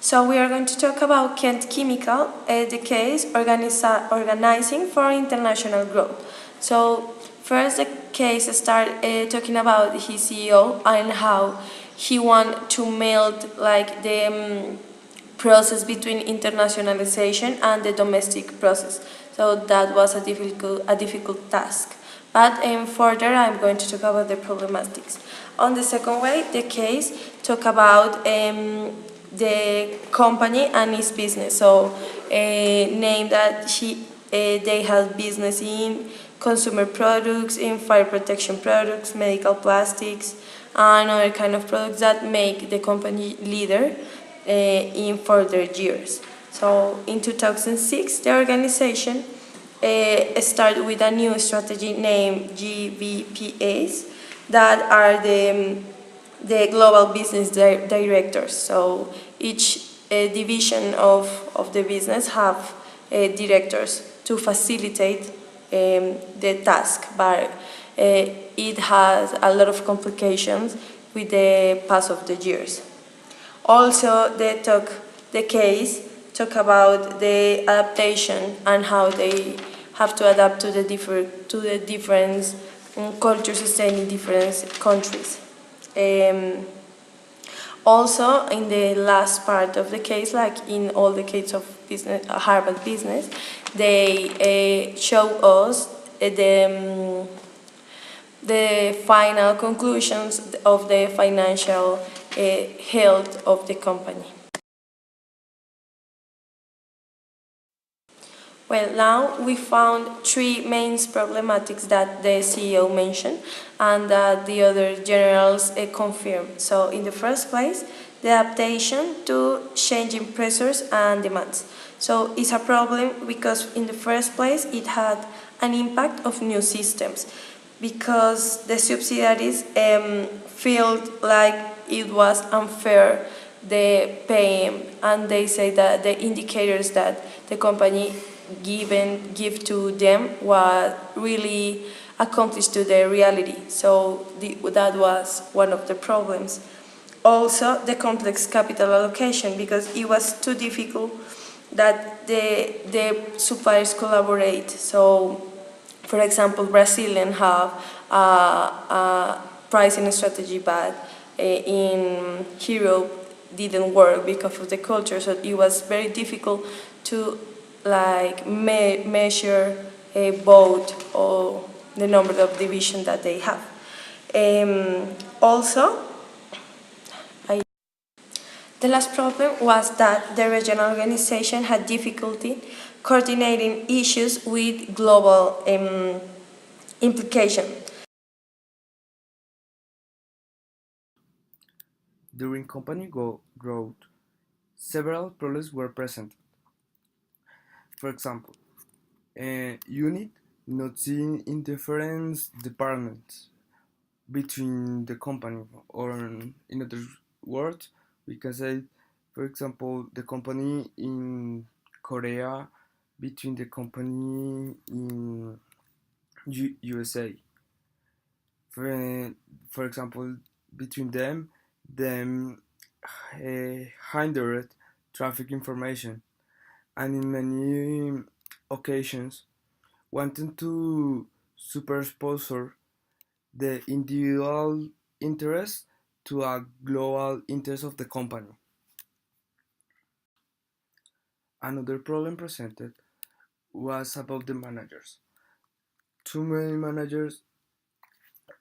So we are going to talk about Kent Chemical, the case organizing for international growth. So first the case started talking about his CEO and how he want to meld like the process between internationalization and the domestic process. So that was a difficult task. But further, I'm going to talk about the problematics. On the second way, the case talk about the company and its business. So, name that they have business in consumer products, in fire protection products, medical plastics, and other kind of products that make the company leader in further years. So, in 2006, the organization started with a new strategy named GVPAs that are the global business directors. So each division of the business have directors to facilitate the task, but it has a lot of complications with the pass of the years. Also, the case talk about the adaptation and how they have to adapt to the different cultures sustained in different countries. Um, Also, in the last part of the case, like in all the cases of business, Harvard Business, they show us the final conclusions of the financial health of the company. Well, now we found three main problematics that the CEO mentioned and that the other generals confirmed. So, in the first place, the adaptation to changing pressures and demands. So, it's a problem because, in the first place, it had an impact of new systems because the subsidiaries felt like it was unfair the pay, and they say that the indicators that the company give to them was really accomplished to the reality. So that was one of the problems. Also, the complex capital allocation because it was too difficult that the suppliers collaborate. So, for example, Brazilian have a pricing strategy, but in Europe didn't work because of the culture. So it was very difficult to like measure both or the number of divisions that they have. Also, the last problem was that the regional organization had difficulty coordinating issues with global implication. During company growth, several problems were present. For example, a unit not seeing in different departments between the company, or in other words, we can say, for example, the company in Korea between the company in USA. For, for example, between them hindered traffic information, and in many occasions wanting to superpose the individual interest to a global interest of the company. Another problem presented was about the managers. Too many managers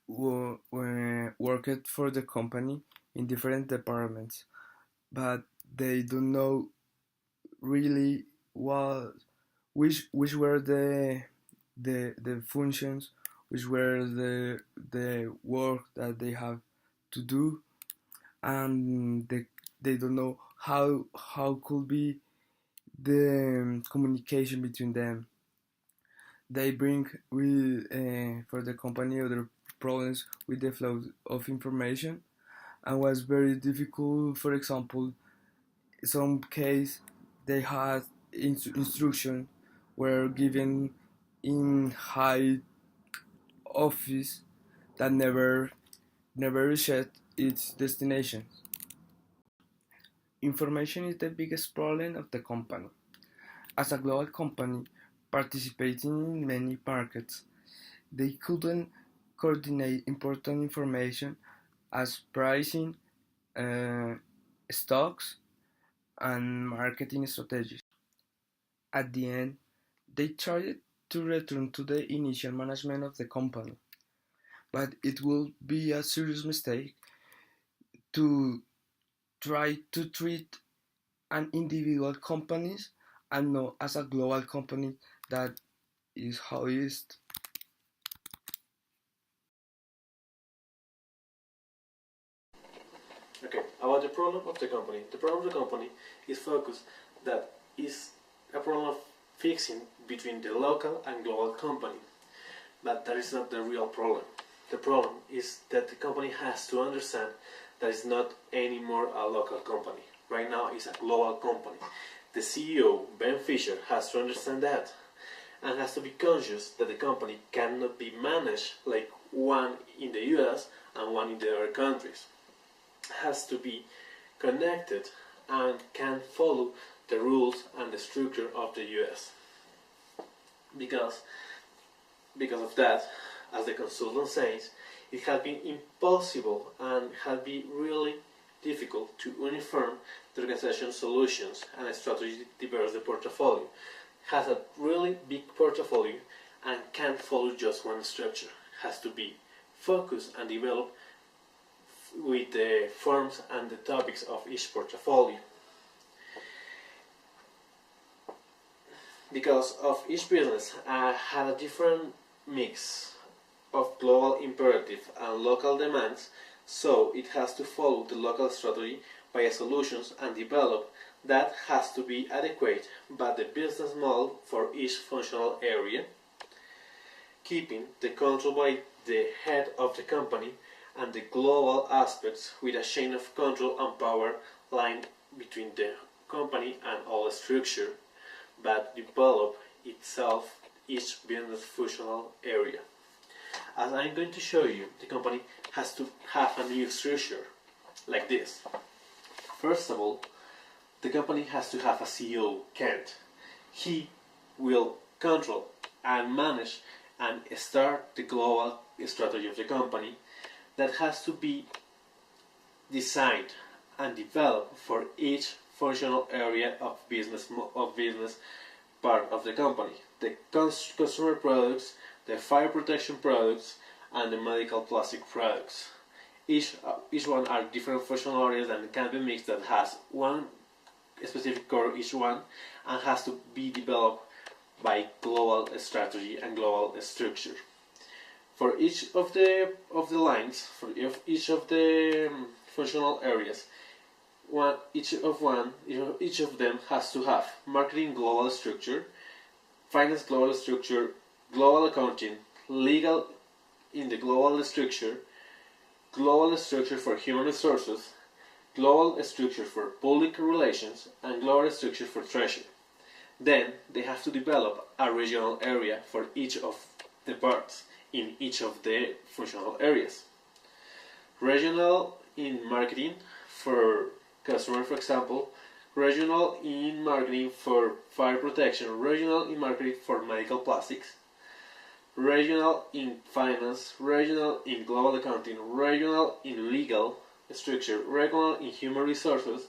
worked for the company in different departments, but they don't know really what which were the functions, which were the work that they have to do, and they don't know how could be the communication between them. They bring with for the company other problems with the flow of information, and was very difficult. For example, some case they had instruction were given in high office that never reached its destination. Information is the biggest problem of the company. As a global company participating in many markets, they couldn't coordinate important information as pricing, uh, stocks, and marketing strategies. At the end, they tried to return to the initial management of the company, but it would be a serious mistake to try to treat an individual companies and not as a global company that is how it is. Okay, about the problem of the company. The problem of the company is focused that is a problem of fixing between the local and global company. But that is not the real problem. The problem is that the company has to understand that it's not anymore a local company. Right now it's a global company. The CEO, Ben Fisher, has to understand that and has to be conscious that the company cannot be managed like one in the US and one in the other countries. Has to be connected and can follow the rules and the structure of the US. Because of that, as the consultant says, it has been impossible and has been really difficult to uniform the organization solutions and a strategy to diverse the portfolio. Has a really big portfolio and can't follow just one structure. Has to be focused and developed with the forms and the topics of each portfolio. Because of each business had a different mix of global imperative and local demands, so it has to follow the local strategy by solutions and develop that has to be adequate by the business model for each functional area, keeping the control by the head of the company and the global aspects with a chain of control and power line between the company and all structure, but develop itself each business functional area. As I'm going to show you, the company has to have a new structure, like this. First of all, the company has to have a CEO, Kent. He will control and manage and start the global strategy of the company that has to be designed and developed for each functional area of business part of the company. The consumer products, the fire protection products, and the medical plastic products. Each one are different functional areas and can be mixed that has one specific core each one and has to be developed by global strategy and global structure. For each of the lines, for each of the functional areas, each of them has to have marketing global structure, finance global structure, global accounting, legal in the global structure for human resources, global structure for public relations, and global structure for treasury. Then they have to develop a regional area for each of the parts in each of the functional areas. Regional in marketing for customer, for example, regional in marketing for fire protection, regional in marketing for medical plastics, regional in finance, regional in global accounting, regional in legal structure, regional in human resources,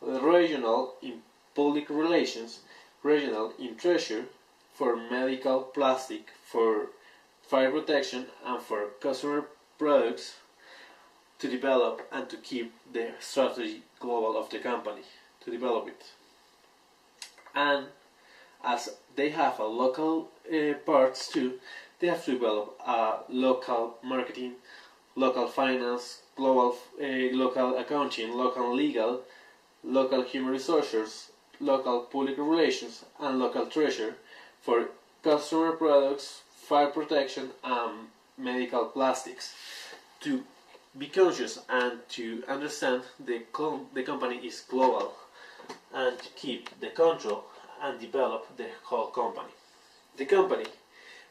regional in public relations, regional in treasure for medical plastic, for fire protection, and for customer products to develop and to keep the strategy global of the company, to develop it. And as they have a local parts too, they have to develop a local marketing, local finance, global local accounting, local legal, local human resources, local public relations, and local treasure for customer products, fire protection, and medical plastics. To be conscious and to understand the company is global and to keep the control and develop the whole company. The company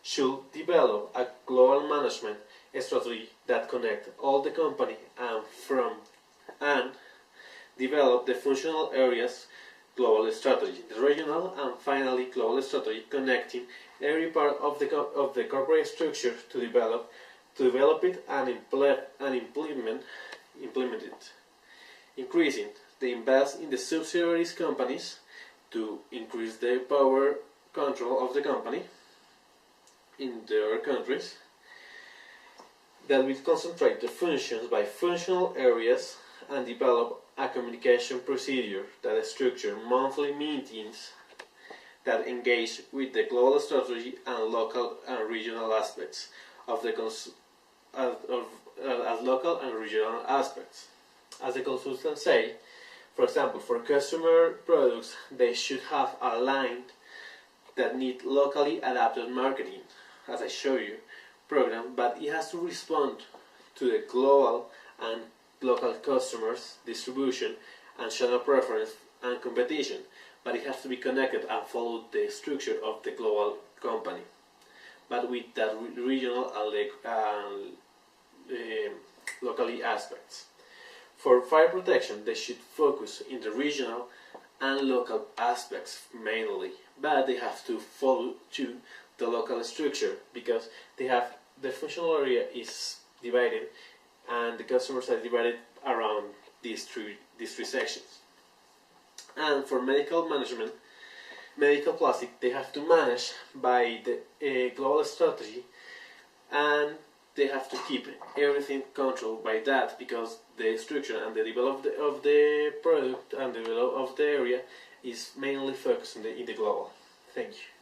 should develop a global management strategy that connects all the company and develop the functional areas global strategy, the regional and finally global strategy, connecting every part of the corporate structure to develop it and implement it, increasing the invest in the subsidiaries companies to increase the power control of the company in their countries, that will concentrate the functions by functional areas and develop a communication procedure that structure monthly meetings that engage with the global strategy and local and regional aspects of the local and regional aspects. As the consultants say, for example, for customer products, they should have a line that need locally adapted marketing, as I show you, program, but it has to respond to the global and local customers, distribution, and channel preference and competition, but it has to be connected and follow the structure of the global company, but with that regional and locally aspects. For fire protection, they should focus in the regional and local aspects mainly, but they have to follow to the local structure because they have the functional area is divided and the customers are divided around these three sections. And for medical management, medical plastic, they have to manage by the global strategy, and they have to keep everything controlled by that because the structure and the development of the product and the development of the area is mainly focused in the global. Thank you.